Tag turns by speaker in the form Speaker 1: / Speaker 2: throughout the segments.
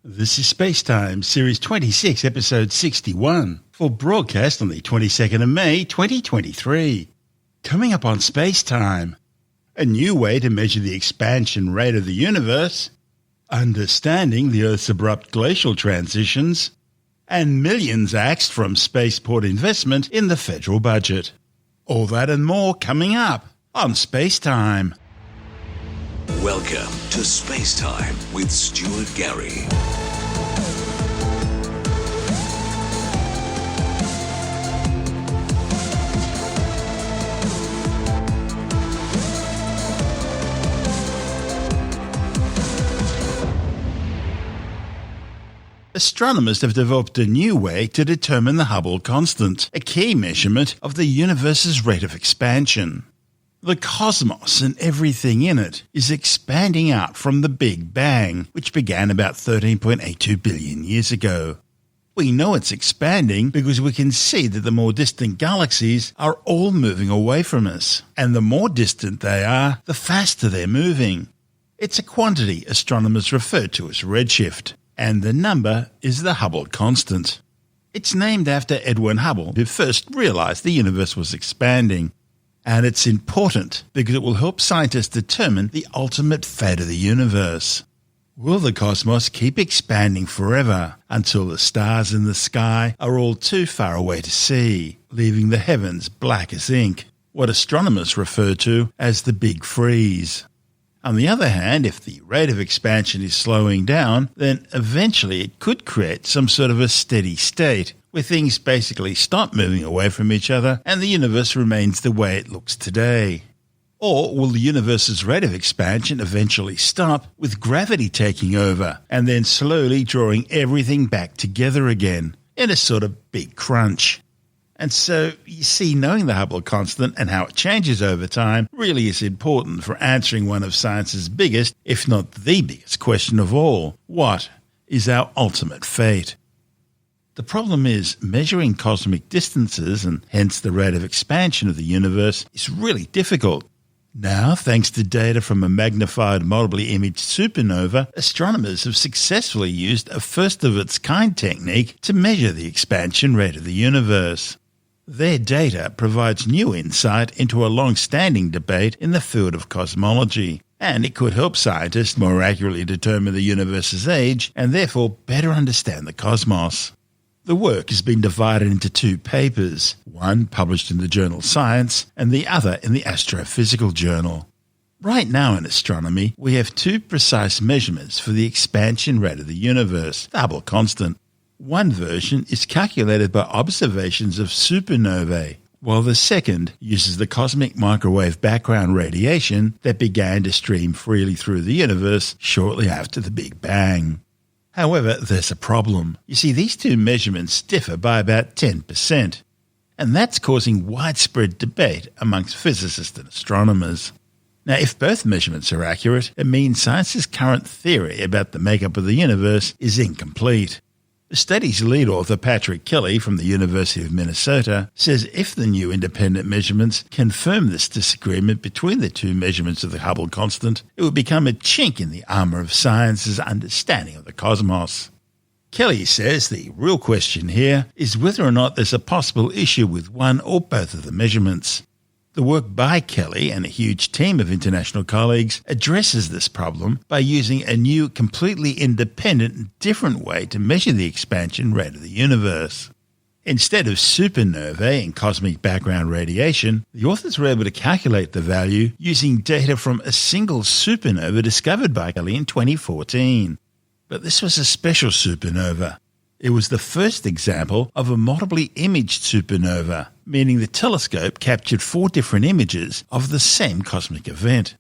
Speaker 1: This is SpaceTime, Series 26, Episode 61, for broadcast on the 22nd of May, 2023. Coming up on SpaceTime, a new way to measure the expansion rate of the universe, understanding the Earth's abrupt glacial transitions, and millions axed from spaceport investment in the federal budget. All that and more coming up on SpaceTime.
Speaker 2: Welcome to SpaceTime with Stuart Gary.
Speaker 1: Astronomers have developed a new way to determine the Hubble constant, a key measurement of the universe's rate of expansion. The cosmos and everything in it is expanding out from the Big Bang, which began about 13.82 billion years ago. We know it's expanding because we can see that the more distant galaxies are all moving away from us, and the more distant they are, the faster they're moving. It's a quantity astronomers refer to as redshift, and the number is the Hubble constant. It's named after Edwin Hubble, who first realized the universe was expanding. And it's important because it will help scientists determine the ultimate fate of the universe. Will the cosmos keep expanding forever until the stars in the sky are all too far away to see, leaving the heavens black as ink, what astronomers refer to as the Big Freeze? On the other hand, if the rate of expansion is slowing down, then eventually it could create some sort of a steady state, where things basically stop moving away from each other and the universe remains the way it looks today. Or will the universe's rate of expansion eventually stop, with gravity taking over and then slowly drawing everything back together again in a sort of big crunch? And so, you see, knowing the Hubble constant and how it changes over time really is important for answering one of science's biggest, if not the biggest question of all. What is our ultimate fate? The problem is, measuring cosmic distances, and hence the rate of expansion of the universe, is really difficult. Now, thanks to data from a magnified multiply imaged supernova, astronomers have successfully used a first-of-its-kind technique to measure the expansion rate of the universe. Their data provides new insight into a long-standing debate in the field of cosmology, and it could help scientists more accurately determine the universe's age and therefore better understand the cosmos. The work has been divided into two papers, one published in the journal Science and the other in the Astrophysical Journal. Right now in astronomy, we have two precise measurements for the expansion rate of the universe, the Hubble constant. One version is calculated by observations of supernovae, while the second uses the cosmic microwave background radiation that began to stream freely through the universe shortly after the Big Bang. However, there's a problem. You see, these two measurements differ by about 10%, and that's causing widespread debate amongst physicists and astronomers. Now, if both measurements are accurate, it means science's current theory about the makeup of the universe is incomplete. The study's lead author, Patrick Kelly from the University of Minnesota, says if the new independent measurements confirm this disagreement between the two measurements of the Hubble constant, it would become a chink in the armor of science's understanding of the cosmos. Kelly says the real question here is whether or not there's a possible issue with one or both of the measurements. The work by Kelly and a huge team of international colleagues addresses this problem by using a new, completely independent and different way to measure the expansion rate of the universe. Instead of supernovae and cosmic background radiation, the authors were able to calculate the value using data from a single supernova discovered by Kelly in 2014. But this was a special supernova. It was the first example of a multiply imaged supernova, meaning the telescope captured 4 different images of the same cosmic event.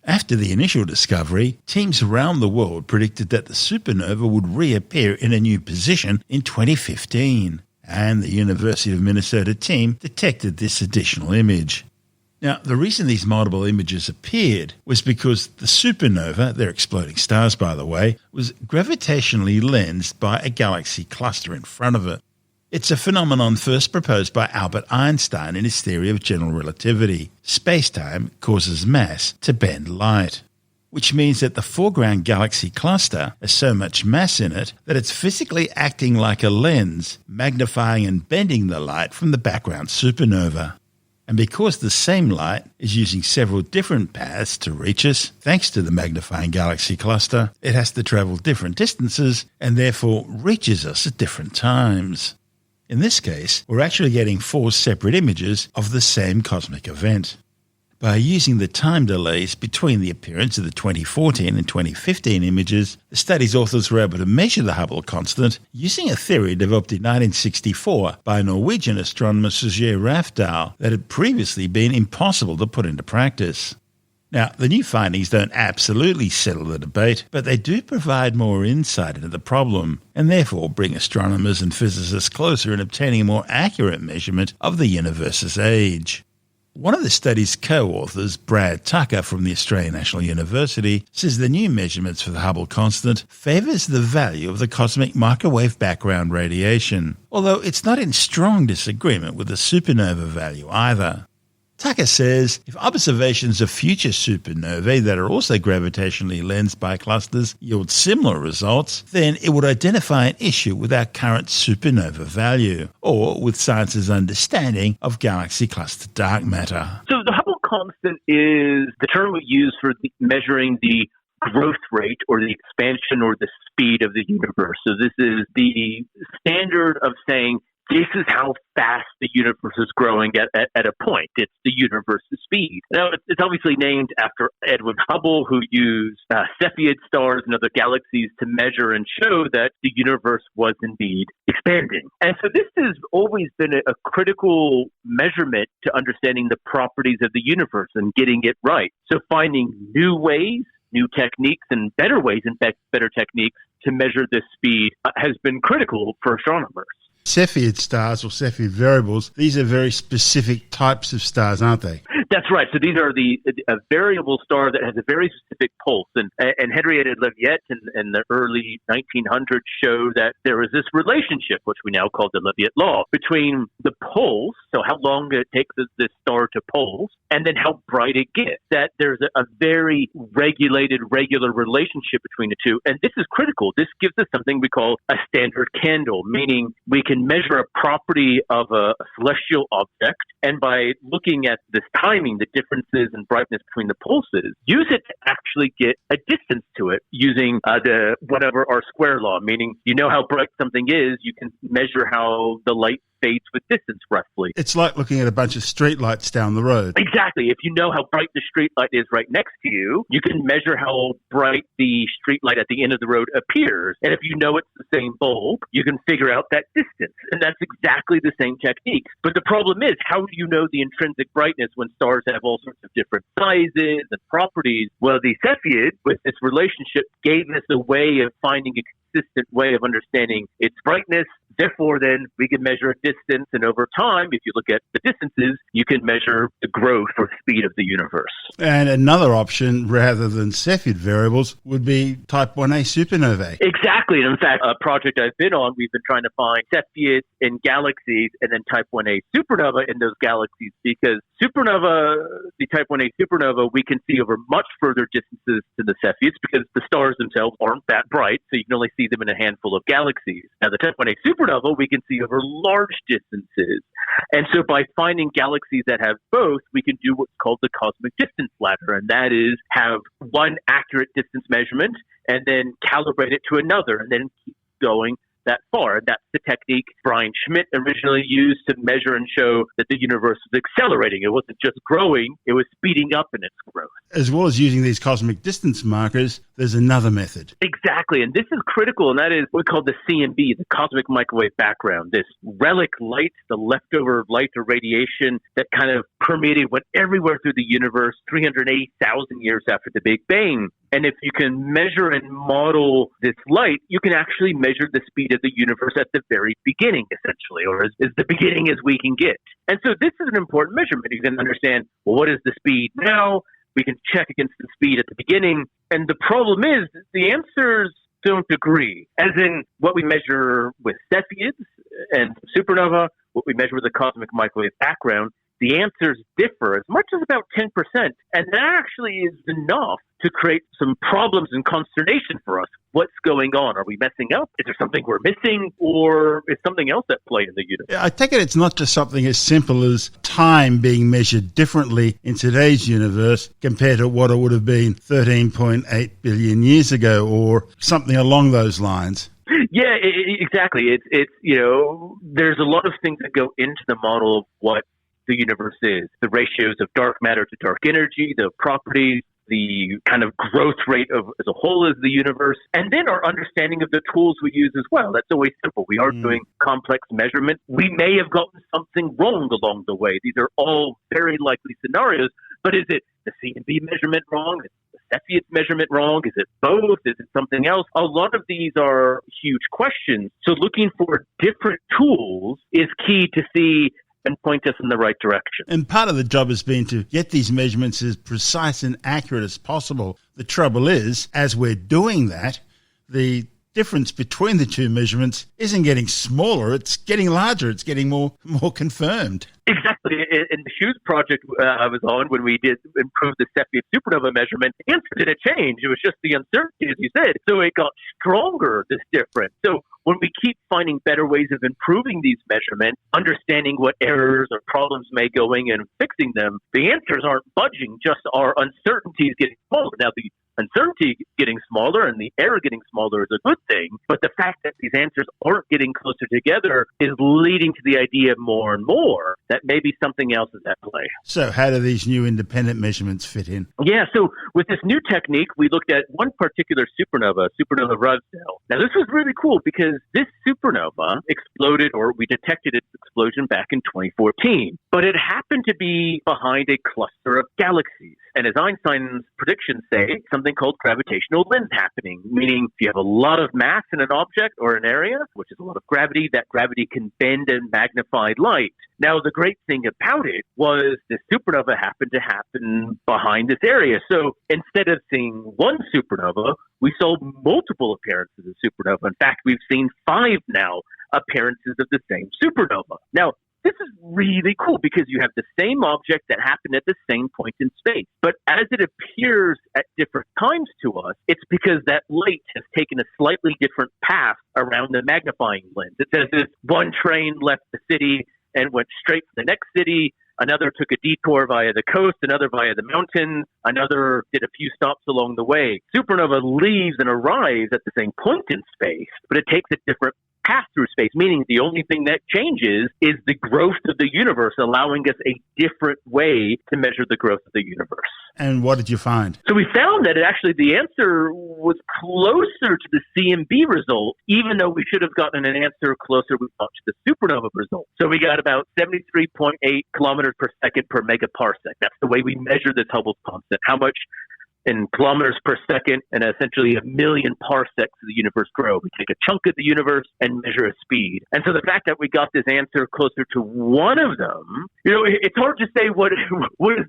Speaker 1: After the initial discovery, teams around the world predicted that the supernova would reappear in a new position in 2015, and the University of Minnesota team detected this additional image. Now, the reason these multiple images appeared was because the supernova, they're exploding stars by the way, was gravitationally lensed by a galaxy cluster in front of it. It's a phenomenon first proposed by Albert Einstein in his theory of general relativity. Space-time causes mass to bend light. which means that the foreground galaxy cluster has so much mass in it that it's physically acting like a lens, magnifying and bending the light from the background supernova. And because the same light is using several different paths to reach us, thanks to the magnifying galaxy cluster, it has to travel different distances and therefore reaches us at different times. In this case, we're actually getting 4 separate images of the same cosmic event. By using the time delays between the appearance of the 2014 and 2015 images, the study's authors were able to measure the Hubble constant using a theory developed in 1964 by Norwegian astronomer Serge Rafdal that had previously been impossible to put into practice. Now, the new findings don't absolutely settle the debate, but they do provide more insight into the problem, and therefore bring astronomers and physicists closer in obtaining a more accurate measurement of the universe's age. One of the study's co-authors, Brad Tucker from the Australian National University, says the new measurements for the Hubble constant favours the value of the cosmic microwave background radiation, although it's not in strong disagreement with the supernova value either. Tucker says if observations of future supernovae that are also gravitationally lensed by clusters yield similar results, then it would identify an issue with our current supernova value, or with science's understanding of galaxy cluster dark matter.
Speaker 3: So the Hubble constant is the term we use for measuring the growth rate or the expansion or the speed of the universe. So this is the standard of saying this is how fast the universe is growing at a point. It's the universe's speed. Now, it's obviously named after Edwin Hubble, who used Cepheid stars and other galaxies to measure and show that the universe was indeed expanding. And so this has always been a critical measurement to understanding the properties of the universe and getting it right. So finding new ways, new techniques, and better ways, in fact, better techniques to measure this speed has been critical for astronomers.
Speaker 1: Cepheid stars or Cepheid variables, these are very specific types of stars, aren't they?
Speaker 3: That's right. So these are a variable star that has a very specific pulse. And Henrietta Leavitt in the early 1900s showed that there was this relationship, which we now call the Leavitt law, between the pulse, so how long it takes this star to pulse, and then how bright it gets. That there's a very regular relationship between the two. And this is critical. This gives us something we call a standard candle, meaning we can measure a property of a celestial object, and by looking at this timing, the differences in brightness between the pulses, use it to actually get a distance to it using our square law, meaning you know how bright something is, you can measure how the light fades with distance roughly.
Speaker 1: It's like looking at a bunch of streetlights down the road.
Speaker 3: Exactly. If you know how bright the streetlight is right next to you, you can measure how bright the streetlight at the end of the road appears. And if you know it's the same bulb, you can figure out that distance. And that's exactly the same technique. But the problem is, how do you know the intrinsic brightness when stars have all sorts of different sizes and properties? Well, the Cepheid, with this relationship, gave us a way of finding a consistent way of understanding its brightness. Therefore, then, we can measure a distance, and over time, if you look at the distances, you can measure the growth or speed of the universe.
Speaker 1: And another option, rather than Cepheid variables, would be type 1a supernovae.
Speaker 3: Exactly. And in fact, a project I've been on, we've been trying to find Cepheids in galaxies and then type 1a supernova in those galaxies, because the type 1a supernova, we can see over much further distances to the Cepheids because the stars themselves aren't that bright, so you can only see them in a handful of galaxies. Now, the type 1a supernova, we can see over large distances. And so by finding galaxies that have both, we can do what's called the cosmic distance ladder, and that is have one accurate distance measurement and then calibrate it to another and then keep going that far. That's the technique Brian Schmidt originally used to measure and show that the universe was accelerating. It wasn't just growing, it was speeding up in its growth.
Speaker 1: As well as using these cosmic distance markers, there's another method.
Speaker 3: Exactly, and this is critical, and that is what we call the CMB, the cosmic microwave background, this relic light, the leftover light or radiation that kind of permeated, went everywhere through the universe 380,000 years after the Big Bang. And if you can measure and model this light, you can actually measure the speed of the universe at the very beginning, essentially, or as the beginning as we can get. And so this is an important measurement. You can understand, well, what is the speed now? We can check against the speed at the beginning. And the problem is the answers don't agree. As in what we measure with Cepheids and supernova, what we measure with the cosmic microwave background, the answers differ as much as about 10%. And that actually is enough to create some problems and consternation for us. What's going on? Are we messing up? Is there something we're missing? Or is something else at play in the universe?
Speaker 1: I take it it's not just something as simple as time being measured differently in today's universe compared to what it would have been 13.8 billion years ago or something along those lines.
Speaker 3: Yeah, exactly. It's there's a lot of things that go into the model of what the universe is. The ratios of dark matter to dark energy, the properties, the kind of growth rate of as a whole as the universe, and then our understanding of the tools we use as well. That's always simple. We are doing complex measurement. We may have gotten something wrong along the way. These are all very likely scenarios, but is it the CMB measurement wrong? Is the Cepheid measurement wrong? Is it both? Is it something else? A lot of these are huge questions. So looking for different tools is key to see and point us in the right direction.
Speaker 1: And part of the job has been to get these measurements as precise and accurate as possible. The trouble is, as we're doing that, the difference between the two measurements isn't getting smaller, it's getting larger, it's getting more confirmed.
Speaker 3: Exactly. In the Hughes project I was on, when we did improve the Cepheid supernova measurement, the answer didn't change. It was just the uncertainty, as you said. So it got stronger, this difference. So when we keep finding better ways of improving these measurements, understanding what errors or problems may go in and fixing them, the answers aren't budging, just our uncertainty is getting smaller. Now, the uncertainty getting smaller and the error getting smaller is a good thing, but the fact that these answers aren't getting closer together is leading to the idea more and more that maybe something else is at play.
Speaker 1: So how do these new independent measurements fit in?
Speaker 3: Yeah, so with this new technique, we looked at one particular supernova Russell. Now, this was really cool because this supernova exploded, or we detected its explosion back in 2014, but it happened to be behind a cluster of galaxies. And as Einstein's predictions say, something called gravitational lens happening, meaning if you have a lot of mass in an object or an area, which is a lot of gravity, that gravity can bend and magnify light. Now, the great thing about it was the supernova happened to happen behind this area. So instead of seeing one supernova, we saw multiple appearances of supernova. In fact, we've seen 5 now appearances of the same supernova. Now, this is really cool because you have the same object that happened at the same point in space. But as it appears at different times to us, it's because that light has taken a slightly different path around the magnifying lens. It says this one train left the city and went straight to the next city. Another took a detour via the coast, another via the mountains, another did a few stops along the way. Supernova leaves and arrives at the same point in space, but it takes a different path through space, meaning the only thing that changes is the growth of the universe, allowing us a different way to measure the growth of the universe.
Speaker 1: And what did you find?
Speaker 3: So we found that the answer was closer to the CMB result, even though we should have gotten an answer closer to the supernova result. So we got about 73.8 kilometers per second per megaparsec. That's the way we measure this Hubble constant. How much in kilometers per second and essentially 1 million parsecs of the universe grow. We take a chunk of the universe and measure a speed. And so the fact that we got this answer closer to one of them, it's hard to say what is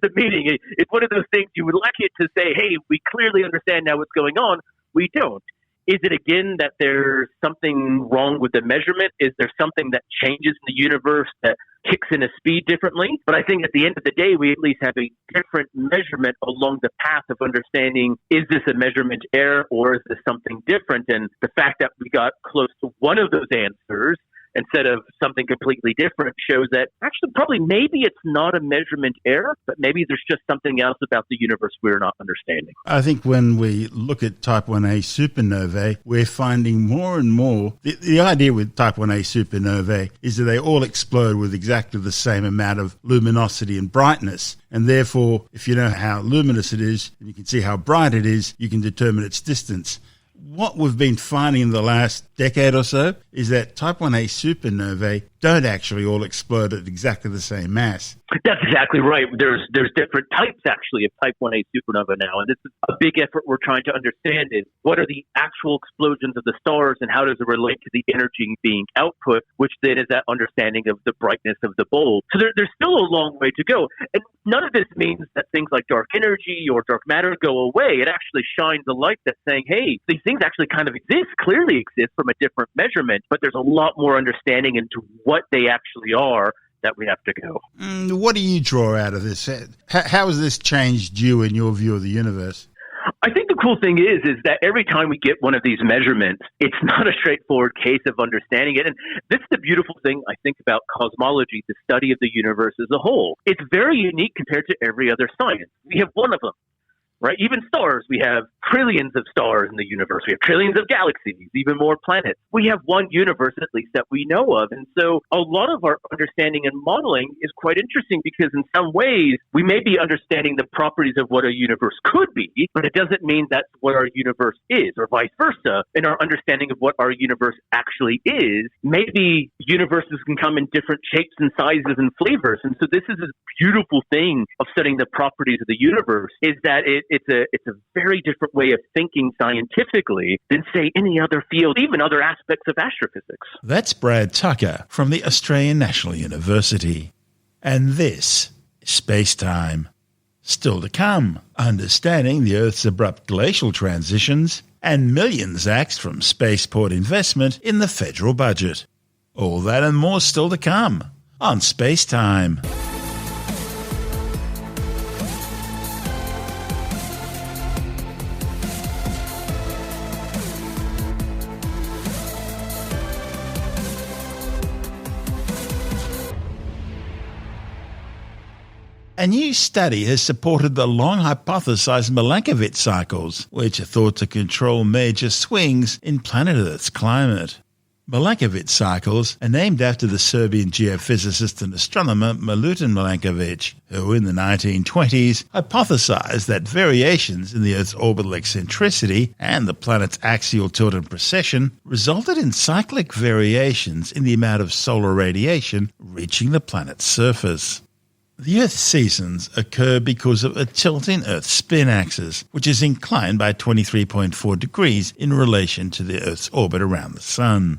Speaker 3: the meaning. It's one of those things you would like it to say, hey, we clearly understand now what's going on. We don't. Is it, again, that there's something wrong with the measurement? Is there something that changes in the universe that kicks in a speed differently? But I think at the end of the day, we at least have a different measurement along the path of understanding, is this a measurement error or is this something different? And the fact that we got close to one of those answers instead of something completely different shows that actually probably maybe it's not a measurement error, but maybe there's just something else about the universe we're not understanding.
Speaker 1: I think when we look at type 1a supernovae, we're finding more and more, the idea with type 1a supernovae is that they all explode with exactly the same amount of luminosity and brightness. And therefore, if you know how luminous it is, and you can see how bright it is, you can determine its distance. What we've been finding in the last decade or so is that type 1a supernovae don't actually all explode at exactly the same mass.
Speaker 3: That's exactly right. There's different types, actually, of type 1a supernova now. And this is a big effort we're trying to understand is what are the actual explosions of the stars and how does it relate to the energy being output, which then is that understanding of the brightness of the bulb. So there's still a long way to go. And none of this means that things like dark energy or dark matter go away. It actually shines a light that's saying, hey, these things actually kind of clearly exist from a different measurement, but there's a lot more understanding into what they actually are that we have to go.
Speaker 1: What do you draw out of this? How has this changed you in your view of the universe?
Speaker 3: I think the cool thing is that every time we get one of these measurements, it's not a straightforward case of understanding it. And this is the beautiful thing, I think, about cosmology, the study of the universe as a whole. It's very unique compared to every other science. We have one of them. Right? Even stars, we have trillions of stars in the universe. We have trillions of galaxies, even more planets. We have one universe, at least, that we know of. And so a lot of our understanding and modeling is quite interesting because in some ways, we may be understanding the properties of what a universe could be, but it doesn't mean that's what our universe is, or vice versa. In our understanding of what our universe actually is, maybe universes can come in different shapes and sizes and flavors. And so this is a beautiful thing of studying the properties of the universe, is that it's a very different way of thinking scientifically than, say, any other field, even other aspects of astrophysics.
Speaker 1: That's Brad Tucker from the Australian National University. And this is SpaceTime. Still to come, understanding the Earth's abrupt glacial transitions and millions axed from spaceport investment in the federal budget. All that and more still to come on SpaceTime. A new study has supported the long hypothesized Milankovitch cycles, which are thought to control major swings in planet Earth's climate. Milankovitch cycles are named after the Serbian geophysicist and astronomer Milankovitch, who in the 1920s hypothesized that variations in the Earth's orbital eccentricity and the planet's axial tilt and precession resulted in cyclic variations in the amount of solar radiation reaching the planet's surface. The Earth's seasons occur because of a tilt in Earth's spin axis, which is inclined by 23.4 degrees in relation to the Earth's orbit around the Sun.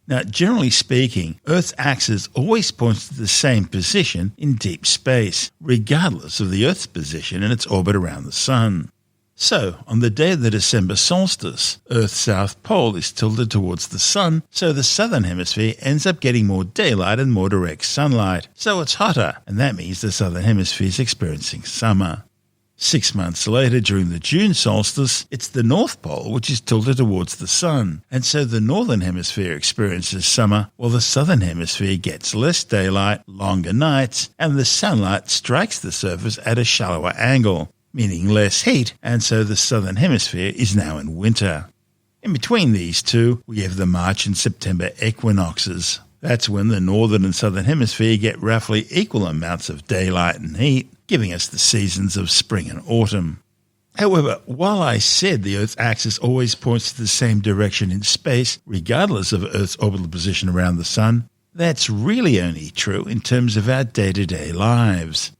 Speaker 1: Now, generally speaking, Earth's axis always points to the same position in deep space, regardless of the Earth's position in its orbit around the Sun. So, on the day of the December solstice, Earth's south pole is tilted towards the Sun, so the southern hemisphere ends up getting more daylight and more direct sunlight, so it's hotter, and that means the southern hemisphere is experiencing summer. 6 months later, during the June solstice, it's the North Pole which is tilted towards the Sun, and so the northern hemisphere experiences summer, while the southern hemisphere gets less daylight, longer nights, and the sunlight strikes the surface at a shallower angle, meaning less heat, and so the southern hemisphere is now in winter. In between these two, we have the March and September equinoxes. That's when the northern and southern hemisphere get roughly equal amounts of daylight and heat, giving us the seasons of spring and autumn. However, while I said the Earth's axis always points to the same direction in space, regardless of Earth's orbital position around the Sun, that's really only true in terms of our day-to-day lives.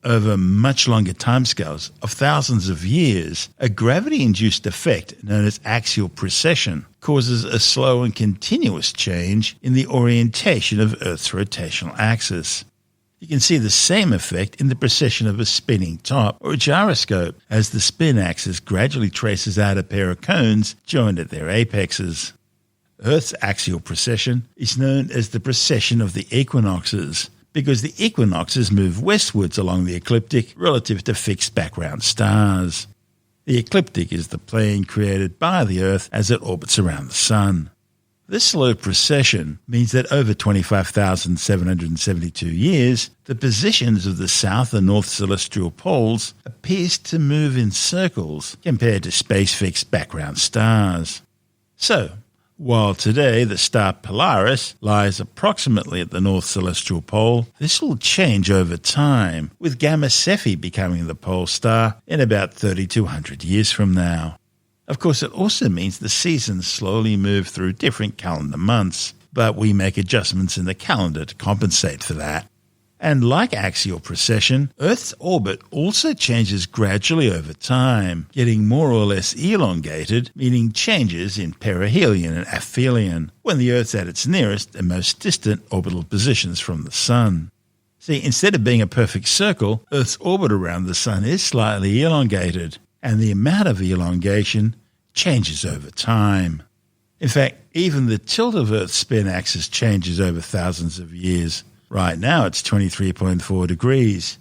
Speaker 1: Over much longer timescales of thousands of years, a gravity-induced effect known as axial precession causes a slow and continuous change in the orientation of Earth's rotational axis. You can see the same effect in the precession of a spinning top or a gyroscope as the spin axis gradually traces out a pair of cones joined at their apexes. Earth's axial precession is known as the precession of the equinoxes, because the equinoxes move westwards along the ecliptic relative to fixed background stars. The ecliptic is the plane created by the Earth as it orbits around the Sun. This slow precession means that over 25,772 years, the positions of the south and north celestial poles appears to move in circles compared to space-fixed background stars. So, while today the star Polaris lies approximately at the North Celestial Pole, this will change over time, with Gamma Cephei becoming the pole star in about 3,200 years from now. Of course, it also means the seasons slowly move through different calendar months, but we make adjustments in the calendar to compensate for that. And like axial precession, Earth's orbit also changes gradually over time, getting more or less elongated, meaning changes in perihelion and aphelion, when the Earth's at its nearest and most distant orbital positions from the Sun. See, instead of being a perfect circle, Earth's orbit around the Sun is slightly elongated, and the amount of elongation changes over time. In fact, even the tilt of Earth's spin axis changes over thousands of years. Right now it's 23.4 degrees.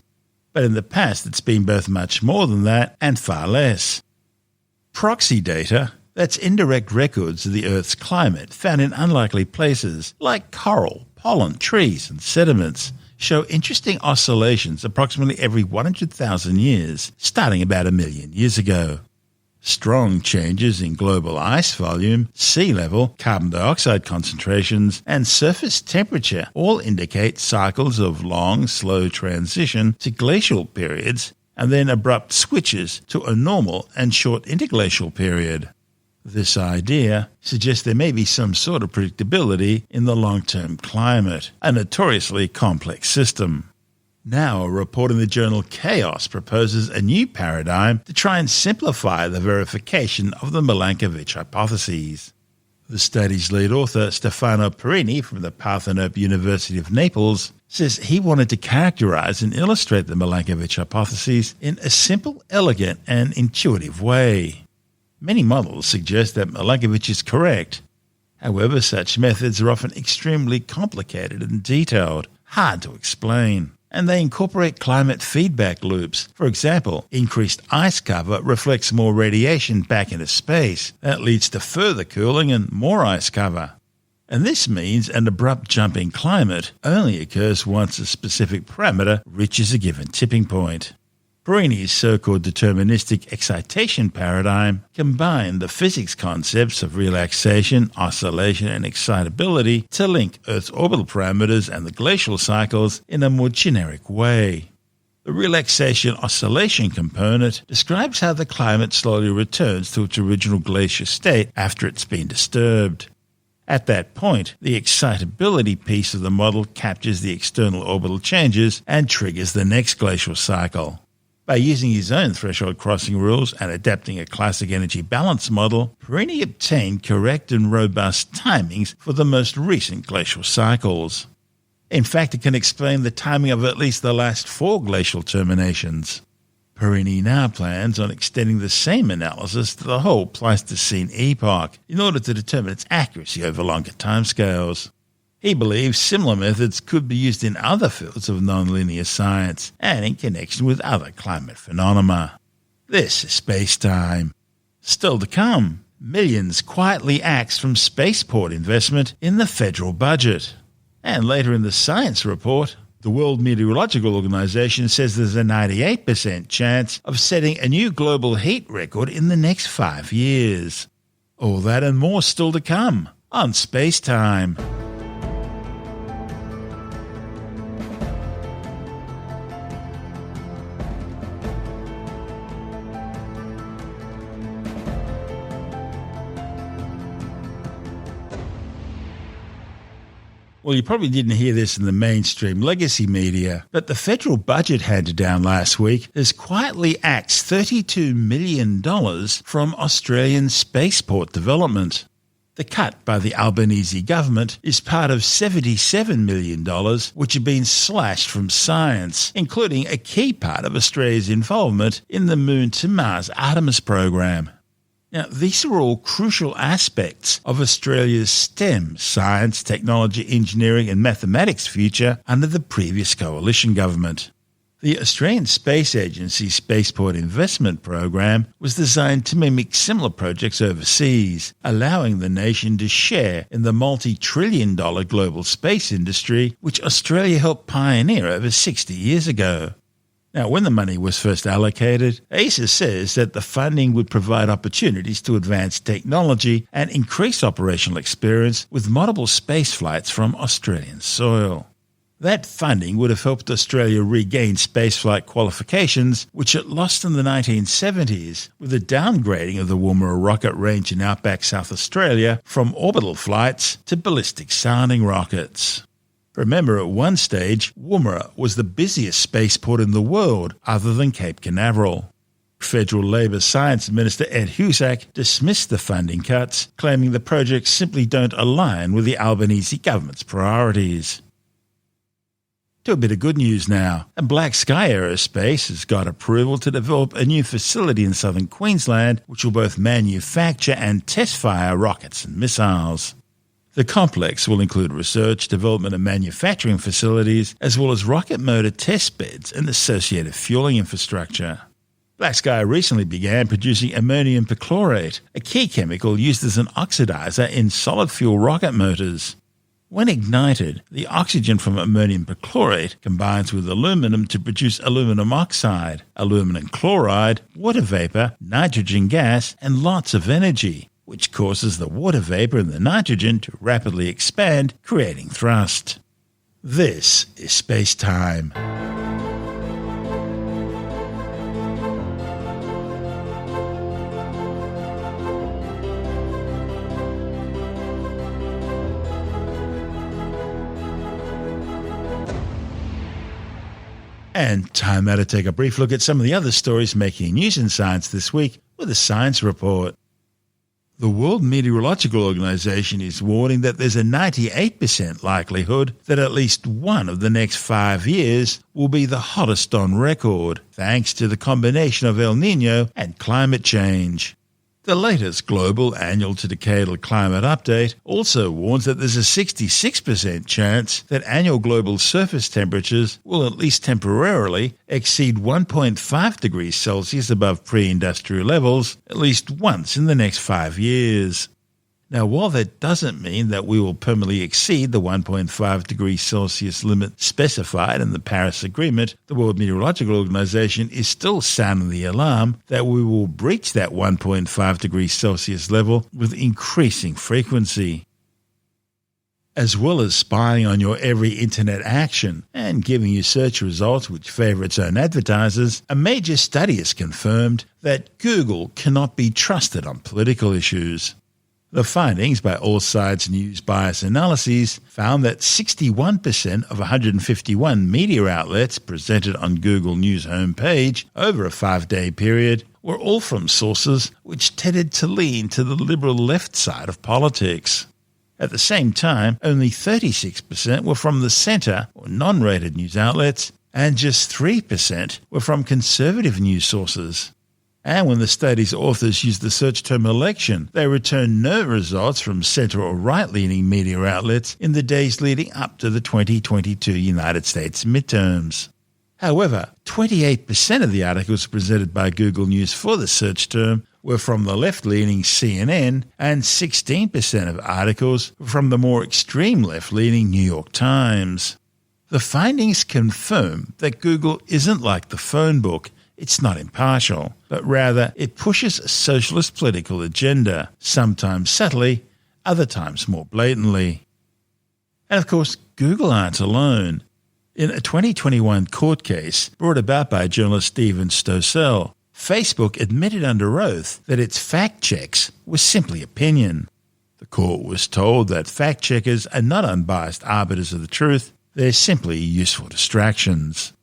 Speaker 1: But in the past it's been both much more than that and far less. Proxy data, that's indirect records of the Earth's climate found in unlikely places like coral, pollen, trees and sediments, show interesting oscillations approximately every 100,000 years, starting about 1 million years ago. Strong changes in global ice volume, sea level, carbon dioxide concentrations, and surface temperature all indicate cycles of long, slow transition to glacial periods and then abrupt switches to a normal and short interglacial period. This idea suggests there may be some sort of predictability in the long-term climate, a notoriously complex system. Now, a report in the journal Chaos proposes a new paradigm to try and simplify the verification of the Milankovitch hypotheses. The study's lead author, Stefano Perini from the Parthenope University of Naples, says he wanted to characterize and illustrate the Milankovitch hypotheses in a simple, elegant, and intuitive way. Many models suggest that Milankovitch is correct. However, such methods are often extremely complicated and detailed, hard to explain, and they incorporate climate feedback loops. For example, increased ice cover reflects more radiation back into space. That leads to further cooling and more ice cover. And this means an abrupt jump in climate only occurs once a specific parameter reaches a given tipping point. Perini's so-called deterministic excitation paradigm combined the physics concepts of relaxation, oscillation, and excitability to link Earth's orbital parameters and the glacial cycles in a more generic way. The relaxation-oscillation component describes how the climate slowly returns to its original glacial state after it's been disturbed. At that point, the excitability piece of the model captures the external orbital changes and triggers the next glacial cycle. By using his own threshold crossing rules and adapting a classic energy balance model, Perini obtained correct and robust timings for the most recent glacial cycles. In fact, it can explain the timing of at least the last 4 glacial terminations. Perini now plans on extending the same analysis to the whole Pleistocene epoch in order to determine its accuracy over longer timescales. He believes similar methods could be used in other fields of nonlinear science and in connection with other climate phenomena. This is SpaceTime. Still to come, millions quietly axed from spaceport investment in the federal budget. And later in the science report, the World Meteorological Organization says there's a 98% chance of setting a new global heat record in the next 5 years. All that and more still to come on SpaceTime. Well, you probably didn't hear this in the mainstream legacy media, but the federal budget handed down last week has quietly axed $32 million from Australian spaceport development. The cut by the Albanese government is part of $77 million which had been slashed from science, including a key part of Australia's involvement in the Moon to Mars Artemis program. Now, these are all crucial aspects of Australia's STEM, science, technology, engineering and mathematics future under the previous coalition government. The Australian Space Agency Spaceport Investment Program was designed to mimic similar projects overseas, allowing the nation to share in the multi-trillion-dollar global space industry which Australia helped pioneer over 60 years ago. Now, when the money was first allocated, ASA says that the funding would provide opportunities to advance technology and increase operational experience with multiple space flights from Australian soil. That funding would have helped Australia regain spaceflight qualifications, which it lost in the 1970s with the downgrading of the Woomera rocket range in outback South Australia from orbital flights to ballistic sounding rockets. Remember, at one stage, Woomera was the busiest spaceport in the world other than Cape Canaveral. Federal Labor Science Minister Ed Husak dismissed the funding cuts, claiming the projects simply don't align with the Albanese government's priorities. To a bit of good news now. Black Sky Aerospace has got approval to develop a new facility in southern Queensland which will both manufacture and test fire rockets and missiles. The complex will include research, development and manufacturing facilities, as well as rocket motor test beds and associated fueling infrastructure. Black Sky recently began producing ammonium perchlorate, a key chemical used as an oxidizer in solid fuel rocket motors. When ignited, the oxygen from ammonium perchlorate combines with aluminum to produce aluminum oxide, aluminum chloride, water vapor, nitrogen gas, and lots of energy, which causes the water vapor and the nitrogen to rapidly expand, creating thrust. This is SpaceTime. And time now to take a brief look at some of the other stories making news in science this week with a science report. The World Meteorological Organization is warning that there's a 98% likelihood that at least one of the next 5 years will be the hottest on record, thanks to the combination of El Niño and climate change. The latest global annual to decadal climate update also warns that there's a 66% chance that annual global surface temperatures will at least temporarily exceed 1.5 degrees Celsius above pre-industrial levels at least once in the next 5 years. Now, while that doesn't mean that we will permanently exceed the 1.5 degrees Celsius limit specified in the Paris Agreement, the World Meteorological Organization is still sounding the alarm that we will breach that 1.5 degrees Celsius level with increasing frequency. As well as spying on your every internet action and giving you search results which favour its own advertisers, a major study has confirmed that Google cannot be trusted on political issues. The findings by All Sides News Bias Analyses found that 61% of 151 media outlets presented on Google News homepage over a 5-day period were all from sources which tended to lean to the liberal left side of politics. At the same time, only 36% were from the centre or non-rated news outlets, and just 3% were from conservative news sources. And when the study's authors used the search term election, they returned no results from centre or right-leaning media outlets in the days leading up to the 2022 United States midterms. However, 28% of the articles presented by Google News for the search term were from the left-leaning CNN, and 16% of articles were from the more extreme left-leaning New York Times. The findings confirm that Google isn't like the phone book. It's not impartial, but rather it pushes a socialist political agenda, sometimes subtly, other times more blatantly. And of course, Google aren't alone. In a 2021 court case brought about by journalist Steven Stossel, Facebook admitted under oath that its fact checks were simply opinion. The court was told that fact checkers are not unbiased arbiters of the truth, they're simply useful distractions.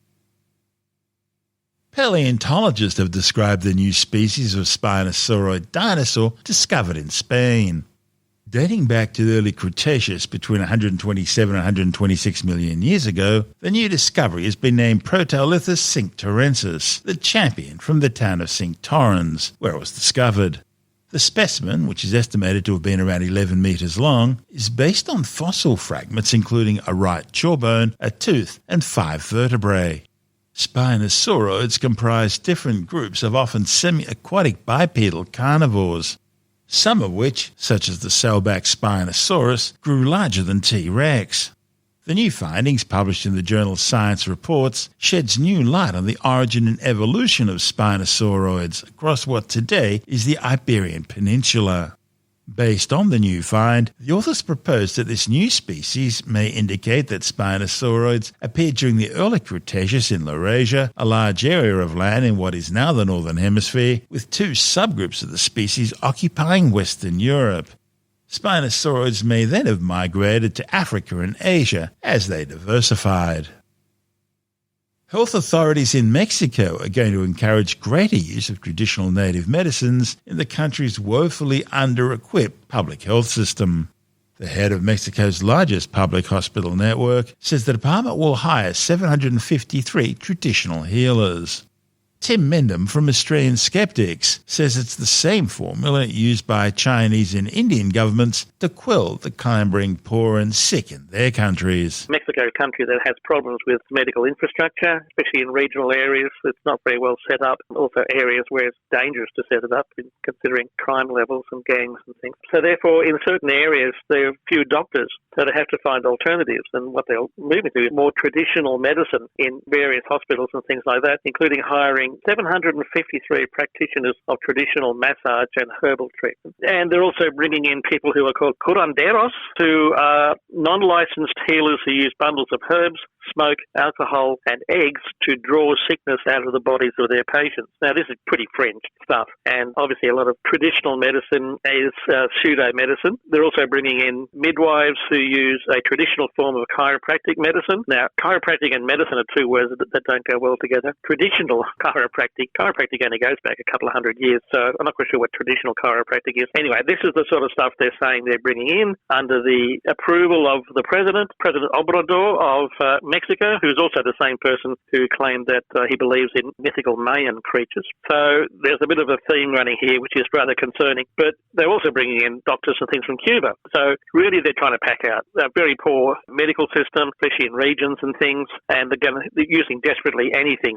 Speaker 1: Palaeontologists have described the new species of spinosaurid dinosaur discovered in Spain. Dating back to the early Cretaceous between 127 and 126 million years ago, the new discovery has been named Proteolithus cinctorensis, the champion from the town of Cinctorrens, where it was discovered. The specimen, which is estimated to have been around 11 metres long, is based on fossil fragments including a right jawbone, a tooth, and 5 vertebrae. Spinosauroids comprise different groups of often semi-aquatic bipedal carnivores, some of which, such as the sailback Spinosaurus, grew larger than T-Rex. The new findings, published in the journal Science Reports, sheds new light on the origin and evolution of spinosauroids across what today is the Iberian Peninsula. Based on the new find, the authors propose that this new species may indicate that spinosauroids appeared during the early Cretaceous in Laurasia, a large area of land in what is now the Northern Hemisphere, with 2 subgroups of the species occupying Western Europe. Spinosauroids may then have migrated to Africa and Asia as they diversified. Health authorities in Mexico are going to encourage greater use of traditional native medicines in the country's woefully under-equipped public health system. The head of Mexico's largest public hospital network says the department will hire 753 traditional healers. Tim Mendham from Australian Skeptics says it's the same formula used by Chinese and Indian governments to quell the clambering poor and sick in their countries.
Speaker 4: Mexico, a country that has problems with medical infrastructure, especially in regional areas. It's not very well set up. Also areas where it's dangerous to set it up, considering crime levels and gangs and things. So therefore, in certain areas, there are few doctors, so they have to find alternatives. And what they'll move into is more traditional medicine in various hospitals and things like that, including hiring 753 practitioners of traditional massage and herbal treatment. And they're also bringing in people who are called curanderos, who are non-licensed healers who use bundles of herbs, smoke, alcohol, and eggs to draw sickness out of the bodies of their patients. Now, this is pretty fringe stuff, and obviously a lot of traditional medicine is pseudo-medicine. They're also bringing in midwives who use a traditional form of chiropractic medicine. Now, chiropractic and medicine are two words that don't go well together. Traditional chiropractic only goes back a couple of hundred years, so I'm not quite sure what traditional chiropractic is. Anyway, this is the sort of stuff they're saying they're bringing in under the approval of the President Obrador of Mexico, who's also the same person who claimed that he believes in mythical Mayan creatures. So there's a bit of a theme running here, which is rather concerning. But they're also bringing in doctors and things from Cuba. So really they're trying to pack out a very poor medical system, especially in regions and things, and they're using desperately anything,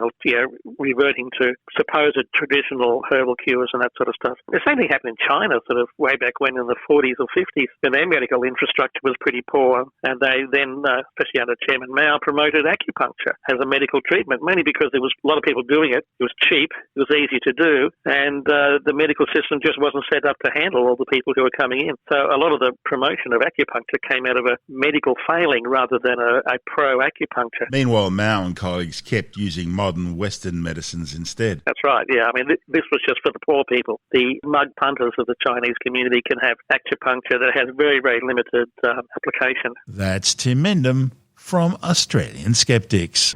Speaker 4: reverting to supposed traditional herbal cures and that sort of stuff. The same thing happened in China sort of way back when in the 40s or 50s, when their medical infrastructure was pretty poor, and they then, especially under Chairman Mao, promoted acupuncture as a medical treatment, mainly because there was a lot of people doing it. It was cheap, it was easy to do, and the medical system just wasn't set up to handle all the people who were coming in. So a lot of the promotion of acupuncture came out of a medical failing rather than a pro-acupuncture.
Speaker 1: Meanwhile, Mao and colleagues kept using modern Western medicines instead.
Speaker 4: That's right, yeah. I mean, this was just for the poor people. The mug punters of the Chinese community can have acupuncture that has very, very limited application.
Speaker 1: That's Tim Mendham from Australian Skeptics.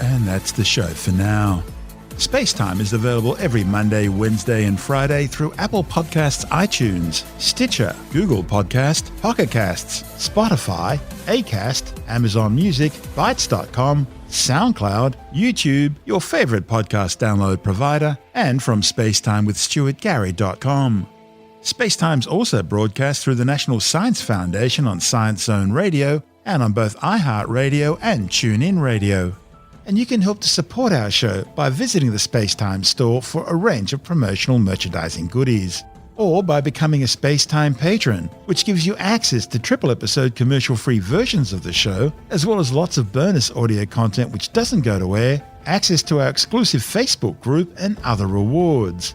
Speaker 1: And that's the show for now. SpaceTime is available every Monday, Wednesday and Friday through Apple Podcasts, iTunes, Stitcher, Google Podcast, Pocket Casts, Spotify, Acast, Amazon Music, Bytes.com, SoundCloud, YouTube, your favourite podcast download provider, and from spacetimewithstuartgary.com. SpaceTime's also broadcast through the National Science Foundation on Science Zone Radio and on both iHeartRadio and TuneIn Radio. And you can help to support our show by visiting the SpaceTime store for a range of promotional merchandising goodies, or by becoming a SpaceTime patron, which gives you access to triple-episode commercial-free versions of the show, as well as lots of bonus audio content which doesn't go to air, access to our exclusive Facebook group, and other rewards.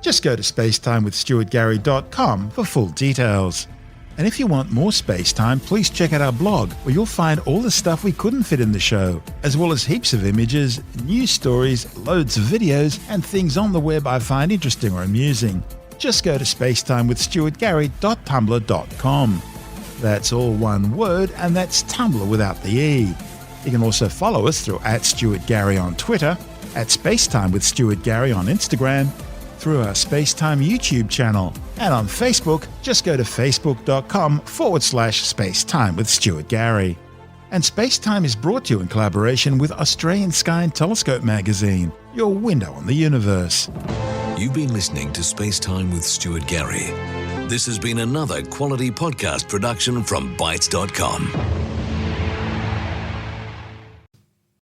Speaker 1: Just go to spacetimewithstuartgary.com for full details. And if you want more SpaceTime, please check out our blog, where you'll find all the stuff we couldn't fit in the show, as well as heaps of images, news stories, loads of videos, and things on the web I find interesting or amusing. Just go to spacetimewithstuartgary.tumblr.com. That's all one word, and that's Tumblr without the E. You can also follow us through @StuartGary on Twitter, @SpaceTimeWithStuartGary on Instagram, through our SpaceTime YouTube channel, and on Facebook, just go to facebook.com/SpaceTime with Stuart Gary. And SpaceTime is brought to you in collaboration with Australian Sky and Telescope magazine, your window on the universe.
Speaker 2: You've been listening to SpaceTime with Stuart Gary. This has been another quality podcast production from Bytes.com.